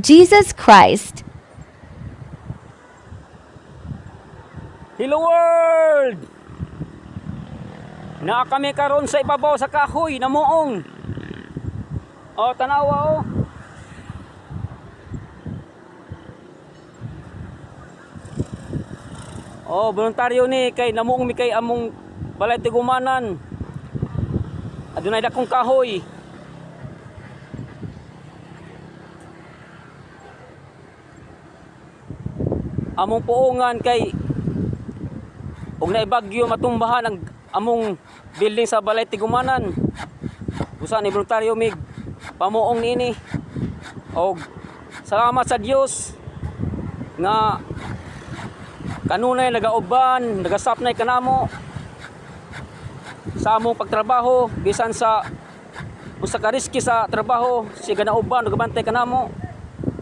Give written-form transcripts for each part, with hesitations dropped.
Jesus Christ. Hello world! Na kami karon sa ibabaw sa kahoy na muong. O tanawa o. O voluntaryo ni kay namuong mi kay among balay tigumanan. Adunay dakong kahoy. Among puungan kay ug naibagyo matumbahan ang among building sa balay tigumanan. Usa ni voluntaryo mig pamuong niini. Og salamat sa Dios nga kanunay nagauban, nagasapnay kanamo sa among pagtrabaho bisan sa usa ka riski sa trabaho si ganauban nagabantay kanamo.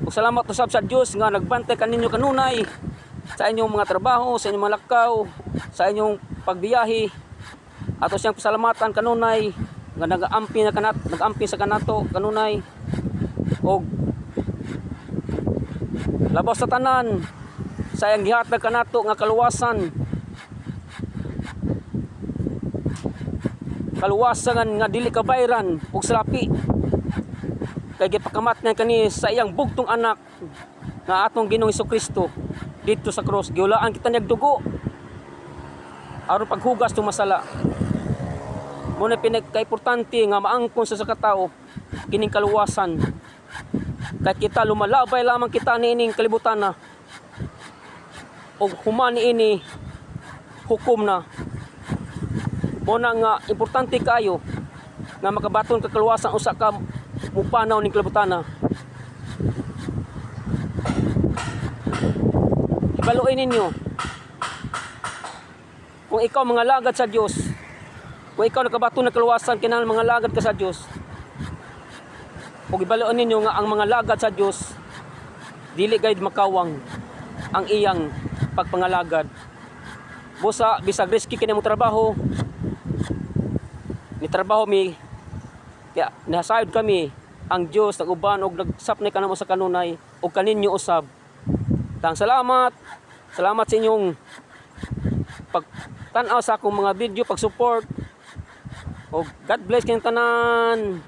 Ug salamat usab sa Dios nga nagbantay kaninyo kanunay sa inyong mga trabaho, sa inyong mga lakaw, sa inyong pagbiyahe. Ato siyang pasalamatan kanunay nga nag-ampi sa kanato kanunay. Og labaw sa tanan sa iyang gihatag kanato nga kaluwasan. Kaluwasan nga dili kabayran ug salapi. Kay gipakamat niya kani sa iyang bugtong anak nga atong Ginoong Hesukristo dito sa cross. Giulaan kita niyag dugo aron paghugas tong masala. Muna pinagkaimportante nga maangkon sa katao kining kaluwasan. Kay kita lumalabay lamang kita niining kalibutan na. Og human ini hukom na. Muna nga importante kayo nga makabaton ka kaluwasan usa ka mupanaw ning kalibutan na. Ibaluin ninyo kung ikaw mga lagad sa Dios, kung ikaw nakabaton ng kaluwasan kinahanglan mga lagad ka sa Dios. Ug ibaluin ninyo nga ang mga lagad sa Dios dili gayud makawang ang iyang pagpangalagad. Busa bisag risky kini mo trabaho, ni trabaho mi kaya nahasayod kami ang Dios naguban og nagsapnay kanamo sa kanunay ug kaninyo usab. Tang salamat sa inyong pagtan-aw sa akong mga video, pag-support. O God bless kayong tanan.